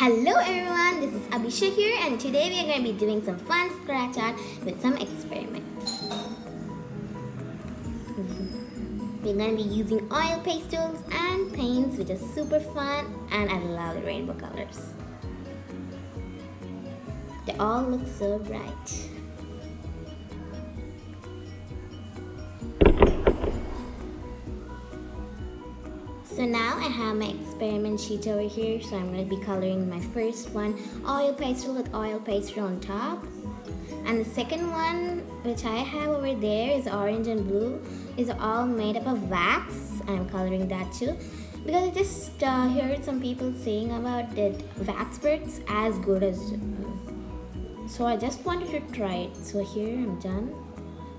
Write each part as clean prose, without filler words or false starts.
Hello everyone, this is Abhisha here and today we are going to be doing some fun scratch art with some experiments. We're going to be using oil pastels and paints which is super fun and I love the rainbow colors. They all look so bright. So now I have my experiment sheet over here, so I'm going to be coloring my first one oil pastel with oil pastel on top, and the second one which I have over there is orange and blue, is all made up of wax. I'm coloring that too because I just heard some people saying about that wax works as good as so I just wanted to try it. So here I'm done.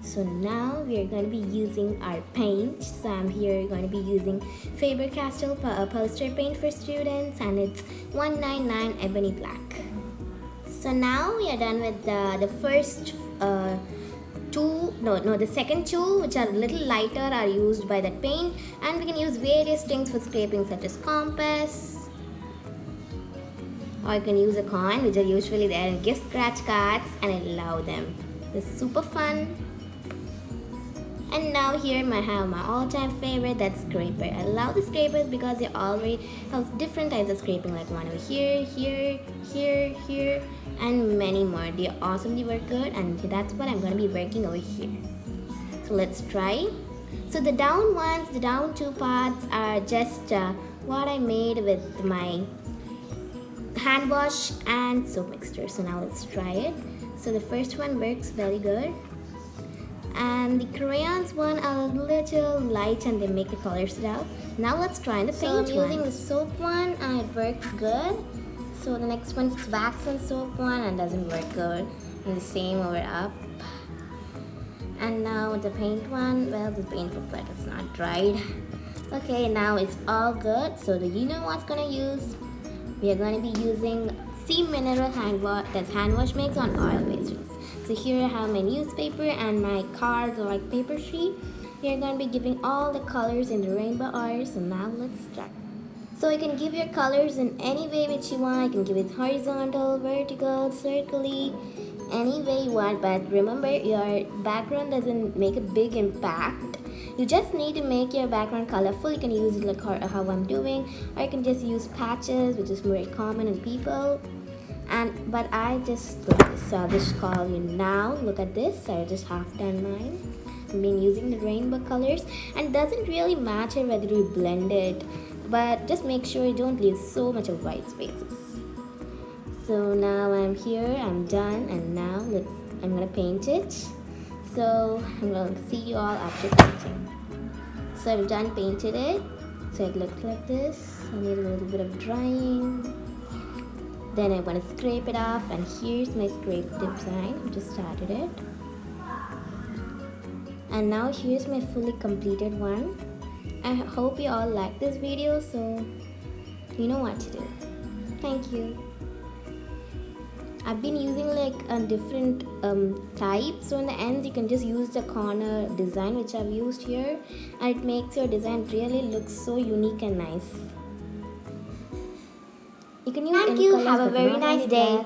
So now we are going to be using our paint. So I'm here going to be using Faber-Castell poster paint for students and it's 199 ebony black. So now we are done with the first the second two which are a little lighter are used by that paint, and we can use various things for scraping such as compass, or you can use a coin which are usually there in gift scratch cards and I love them. It's super fun. And now here I have my all-time favorite, that's scraper. I love the scrapers because they already have different types of scraping, like one over here, here, here, here, and many more. They awesomely work good, and that's what I'm going to be working over here. So let's try. So the down ones, the down two parts are just what I made with my hand wash and soap mixture. So now let's try it. So the first one works very good. And the crayons one are a little light and they make the colors it out. Now let's try the paint one. So I'm using the soap one and it works good. So the next one is wax and soap one and doesn't work good. And the same over up. And now the paint one, well the paint looks like it's not dried. Okay, now it's all good. So do you know what's gonna use? We are going to be using Sea Mineral hand wash mix on oil pastels. So here I have my newspaper and my card like paper sheet. We are going to be giving all the colors in the rainbow art. So now let's start. So you can give your colors in any way which you want. You can give it horizontal, vertical, circally, any way you want. But remember, your background doesn't make a big impact. You just need to make your background colorful. You can use it like how I'm doing, or you can just use patches, which is very common in people. But I just look at this, so I'll just call you now. Look at this, I just half done mine. I've been using the rainbow colors, and it doesn't really matter whether you blend it, but just make sure you don't leave so much of white spaces. So now I'm here, I'm done, and now I'm gonna paint it. So I'm going to see you all after painting. So I've done painted it. So it looks like this. I need a little bit of drying. Then I'm going to scrape it off, and here's my scrape design. I just started it. And now here's my fully completed one. I hope you all like this video, so you know what to do. Thank you. I've been using like a different type, so in the ends you can just use the corner design which I've used here, and it makes your design really look so unique and nice. You can use any colors, have a very nice day.